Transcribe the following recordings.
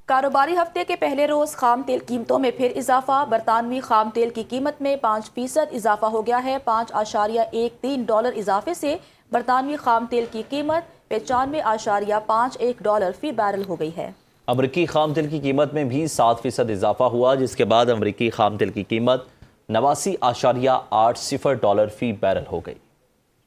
کاروباری ہفتے کے پہلے روز خام تیل قیمتوں میں پھر اضافہ۔ برطانوی خام تیل کی قیمت میں 5% اضافہ ہو گیا ہے۔ $5.13 اضافے سے برطانوی خام تیل کی قیمت $95.51 فی بیرل ہو گئی ہے۔ امریکی خام تیل کی قیمت میں بھی 7% اضافہ ہوا، جس کے بعد امریکی خام تیل کی قیمت $89.80 فی بیرل ہو گئی۔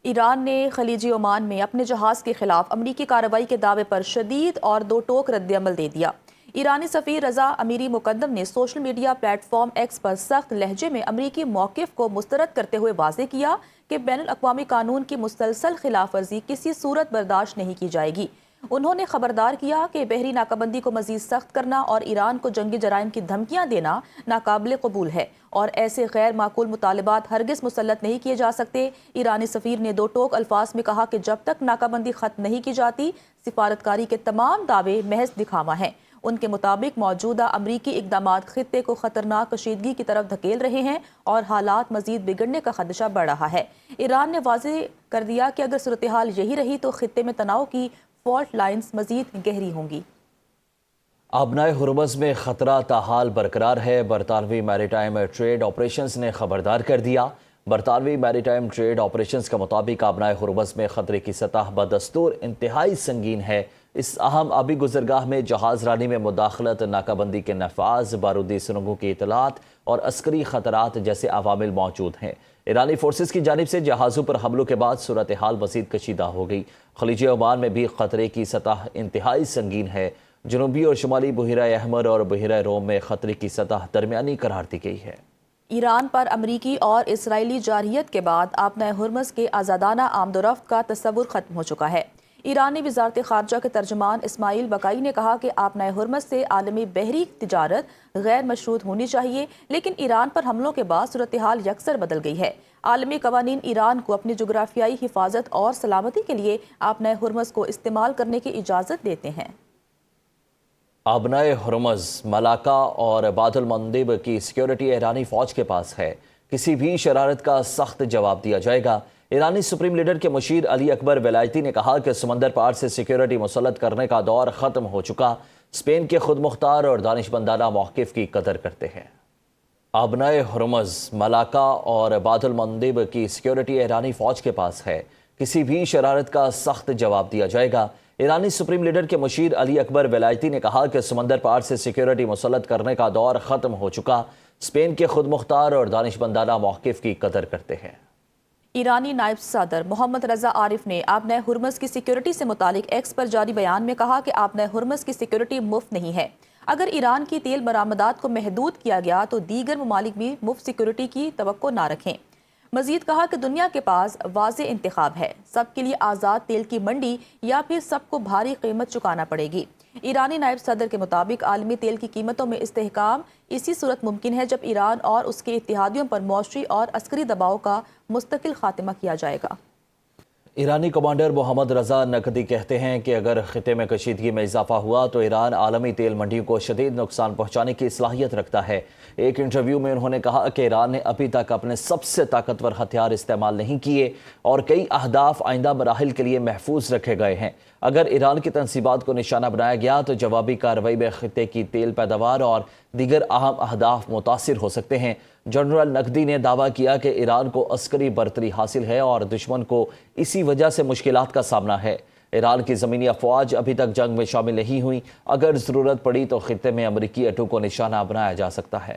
ایران نے خلیجی عمان میں اپنے جہاز کے خلاف امریکی کارروائی کے دعوے پر شدید اور دو ٹوک رد عمل دے دیا۔ ایرانی سفیر رضا امیری مقدم نے سوشل میڈیا پلیٹ فارم ایکس پر سخت لہجے میں امریکی موقف کو مسترد کرتے ہوئے واضح کیا کہ بین الاقوامی قانون کی مسلسل خلاف ورزی کسی صورت برداشت نہیں کی جائے گی۔ انہوں نے خبردار کیا کہ بحری ناکہ کو مزید سخت کرنا اور ایران کو جنگی جرائم کی دھمکیاں دینا ناقابل قبول ہے اور ایسے غیر معقول مطالبات ہرگز مسلط نہیں کیے جا سکتے۔ ایرانی سفیر نے دو ٹوک الفاظ میں کہا کہ جب تک ناکہ بندی ختم نہیں کی جاتی، سفارتکاری کے تمام دعوے محض دکھاوا ہیں۔ ان کے مطابق موجودہ امریکی اقدامات خطے کو خطرناک کشیدگی کی طرف دھکیل رہے ہیں اور حالات مزید بگڑنے کا خدشہ بڑھ رہا ہے۔ ایران نے واضح کر دیا کہ اگر صورتحال یہی رہی تو خطے میں تناؤ کی فالٹ لائنز مزید گہری ہوں گی۔ آبنائے ہرمز میں خطرہ تاحال برقرار ہے۔ برطانوی میری ٹائم ٹریڈ آپریشنز نے خبردار کر دیا۔ برطانوی میری ٹائم ٹریڈ آپریشنز کے مطابق آبنائے ہرمز میں خطرے کی سطح بدستور انتہائی سنگین ہے۔ اس اہم آبی گزرگاہ میں جہاز رانی میں مداخلت، ناکہ بندی کے نفاذ، بارودی سرنگوں کی اطلاعات اور عسکری خطرات جیسے عوامل موجود ہیں۔ ایرانی فورسز کی جانب سے جہازوں پر حملوں کے بعد صورتحال مزید کشیدہ ہو گئی۔ خلیج عمان میں بھی خطرے کی سطح انتہائی سنگین ہے۔ جنوبی اور شمالی بحیرہ احمر اور بحیرہ روم میں خطرے کی سطح درمیانی قرار دی گئی ہے۔ ایران پر امریکی اور اسرائیلی جارحیت کے بعد آبنائے ہرمز کے آزادانہ آمد و رفت کا تصور ختم ہو چکا ہے۔ ایرانی وزارت خارجہ کے ترجمان اسماعیل بقائی نے کہا کہ آبنائے ہرمز سے عالمی بحری تجارت غیر مشروط ہونی چاہیے، لیکن ایران پر حملوں کے بعد صورتحال یکسر بدل گئی ہے۔ عالمی قوانین ایران کو اپنی جغرافیائی حفاظت اور سلامتی کے لیے آبنائے ہرمز کو استعمال کرنے کی اجازت دیتے ہیں۔ آبنائے ہرمز، ملاکا اور باب المندب کی سیکیورٹی ایرانی فوج کے پاس ہے۔ کسی بھی شرارت کا سخت جواب دیا جائے گا۔ ایرانی سپریم لیڈر کے مشیر علی اکبر ولایتی نے کہا کہ سمندر پار سے سیکیورٹی مسلط کرنے کا دور ختم ہو چکا۔ اسپین کے خود مختار اور دانشمندانہ موقف کی قدر کرتے ہیں۔ آبنائے ہرمز، ملاکا اور باب المندب کی سیکیورٹی ایرانی فوج کے پاس ہے۔ کسی بھی شرارت کا سخت جواب دیا جائے گا۔ ایرانی سپریم لیڈر کے مشیر علی اکبر ولایتی نے کہا کہ سمندر پار سے سیکیورٹی مسلط کرنے کا دور ختم ہو چکا۔ اسپین کے خود مختار اور دانشمندانہ موقف کی قدر کرتے ہیں۔ ایرانی نائب صدر محمد رضا عارف نے آبنائے ہرمز کی سیکیورٹی سے متعلق ایکس پر جاری بیان میں کہا کہ آبنائے ہرمز کی سیکیورٹی مفت نہیں ہے۔ اگر ایران کی تیل برآمدات کو محدود کیا گیا تو دیگر ممالک بھی مفت سیکیورٹی کی توقع نہ رکھیں۔ مزید کہا کہ دنیا کے پاس واضح انتخاب ہے، سب کے لیے آزاد تیل کی منڈی یا پھر سب کو بھاری قیمت چکانا پڑے گی۔ ایرانی نائب صدر کے مطابق عالمی تیل کی قیمتوں میں استحکام اسی صورت ممکن ہے جب ایران اور اس کے اتحادیوں پر معاشی اور عسکری دباؤ کا مستقل خاتمہ کیا جائے گا۔ ایرانی کمانڈر محمد رضا نقدی کہتے ہیں کہ اگر خطے میں کشیدگی میں اضافہ ہوا تو ایران عالمی تیل منڈیوں کو شدید نقصان پہنچانے کی صلاحیت رکھتا ہے۔ ایک انٹرویو میں انہوں نے کہا کہ ایران نے ابھی تک اپنے سب سے طاقتور ہتھیار استعمال نہیں کیے اور کئی اہداف آئندہ مراحل کے لیے محفوظ رکھے گئے ہیں۔ اگر ایران کی تنصیبات کو نشانہ بنایا گیا تو جوابی کارروائی میں خطے کی تیل پیداوار اور دیگر اہم اہداف متاثر ہو سکتے ہیں۔ جنرل نقدی نے دعویٰ کیا کہ ایران کو عسکری برتری حاصل ہے اور دشمن کو اسی وجہ سے مشکلات کا سامنا ہے۔ ایران کی زمینی افواج ابھی تک جنگ میں شامل نہیں ہوئی۔ اگر ضرورت پڑی تو خطے میں امریکی اڈوں کو نشانہ بنایا جا سکتا ہے۔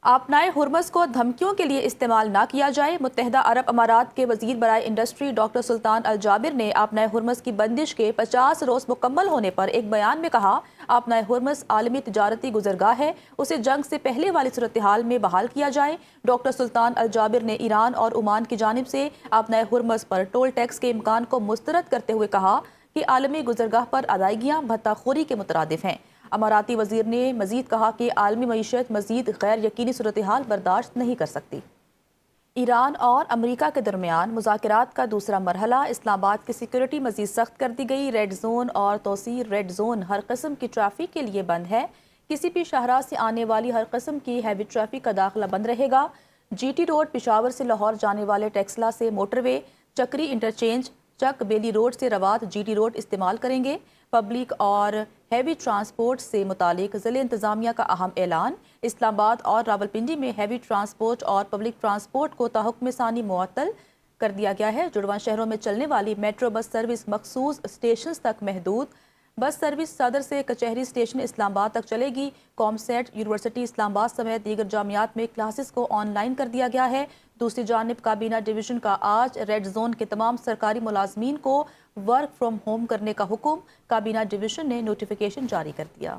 آبنائے ہرمز کو دھمکیوں کے لیے استعمال نہ کیا جائے۔ متحدہ عرب امارات کے وزیر برائے انڈسٹری ڈاکٹر سلطان الجابر نے آبنائے ہرمز کی بندش کے 50 روز مکمل ہونے پر ایک بیان میں کہا، آبنائے ہرمز عالمی تجارتی گزرگاہ ہے، اسے جنگ سے پہلے والی صورتحال میں بحال کیا جائے۔ ڈاکٹر سلطان الجابر نے ایران اور عمان کی جانب سے آبنائے ہرمز پر ٹول ٹیکس کے امکان کو مسترد کرتے ہوئے کہا کہ عالمی گزرگاہ پر ادائیگیاں بھتہ خوری کے مترادف ہیں۔ اماراتی وزیر نے مزید کہا کہ عالمی معیشت مزید غیر یقینی صورتحال برداشت نہیں کر سکتی۔ ایران اور امریکہ کے درمیان مذاکرات کا دوسرا مرحلہ، اسلام آباد کی سیکیورٹی مزید سخت کر دی گئی۔ ریڈ زون اور توسیع ریڈ زون ہر قسم کی ٹریفک کے لیے بند ہے۔ کسی بھی شاہراہ سے آنے والی ہر قسم کی ہیوی ٹریفک کا داخلہ بند رہے گا۔ جی ٹی روڈ پشاور سے لاہور جانے والے ٹیکسلا سے موٹر وے، چکری انٹرچینج، چک بیلی روڈ سے روات جی ٹی روڈ استعمال کریں گے۔ پبلک اور ہیوی ٹرانسپورٹ سے متعلق ضلع انتظامیہ کا اہم اعلان۔ اسلام آباد اور راولپنڈی میں ہیوی ٹرانسپورٹ اور پبلک ٹرانسپورٹ کو تحکم ثانی معطل کر دیا گیا ہے۔ جڑواں شہروں میں چلنے والی میٹرو بس سروس مخصوص اسٹیشنز تک محدود۔ بس سروس صدر سے کچہری اسٹیشن اسلام آباد تک چلے گی۔ قوم سیٹ یونیورسٹی اسلام آباد سمیت دیگر جامعات میں کلاسز کو آن لائن کر دیا گیا ہے۔ دوسری جانب کابینہ ڈویژن کا آج ریڈ زون کے تمام سرکاری ملازمین کو ورک فرام ہوم کرنے کا حکم۔ کابینہ ڈویژن نے نوٹیفیکیشن جاری کر دیا۔